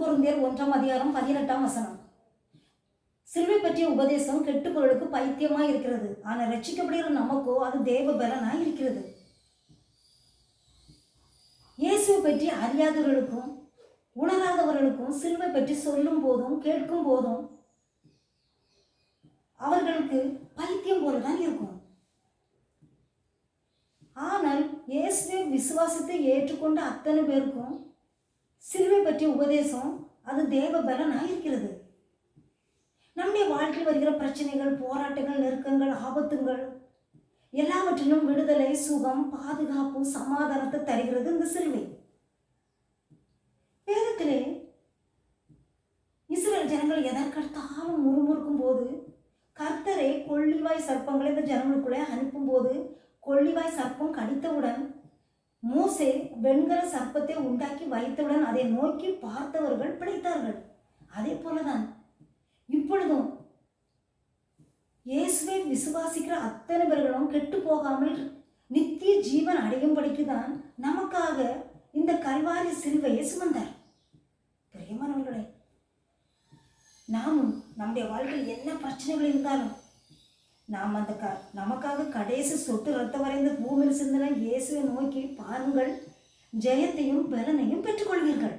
கொரிந்தியர் 1:18 சிலுவை பற்றிய உபதேசம் கெட்டுப்பொருளுக்கு பைத்தியமாய் இருக்கிறது, ஆனால் ரட்சிக்கப்படுகிற நமக்கோ அது தேவ பலனாய் இருக்கிறது. இயேசுவை பற்றி அறியாதவர்களுக்கும் உணராதவர்களுக்கும் சிலுவை பற்றி சொல்லும் போதும் கேட்கும் போதும் அவர்களுக்கு பைத்தியம் போலதான் இருக்கும். ஆனால் இயேசுவை விசுவாசத்தை ஏற்றுக்கொண்ட அத்தனை பேருக்கும் சிலுவை பற்றிய உபதேசம் அது தேவ பலனாய் இருக்கிறது. நம்முடைய வாழ்க்கையில் வருகிற பிரச்சனைகள், போராட்டங்கள், நெருக்கங்கள், ஆபத்துங்கள் எல்லாவற்றிலும் விடுதலை, சுகம், பாதுகாப்பு, சமாதானத்தை தருகிறது இந்த சிலுவை. வேதத்திலே இஸ்ரவேல் ஜனங்கள் எதற்கெடுத்தாலும் முறுமுறுக்கும் போது கர்த்தரை கொள்ளிவாய் சர்ப்பங்களை இந்த ஜனங்களுக்குள்ளே அனுப்பும் போது கொள்ளிவாய் சர்ப்பம் கடித்தவுடன் மோசே வெண்கல சர்ப்பத்தை உண்டாக்கி வைத்தவுடன் அதை நோக்கி பார்த்தவர்கள் பிழைத்தார்கள். அதே போலதான் இப்பொழுதும் இயேசுவை விசுவாசிக்கிற அத்தனை பேர்களும் கெட்டு போகாமல் நித்திய ஜீவன் அடையும்படிக்குதான் நமக்காக இந்த கல்வாரி சிலுவையை சுமந்தார். பிரியமானவர்களே, நாமும் நம்முடைய வாழ்க்கையில் என்ன பிரச்சனைகள் இருந்தாலும் நாம் நமக்காக கடைசி சொட்டு ரத்த வரைந்த பூமியில் சிந்தனை இயேசுவை நோக்கி பாருங்கள், ஜெயத்தையும் பலனையும் பெற்றுக்கொள்வீர்கள்.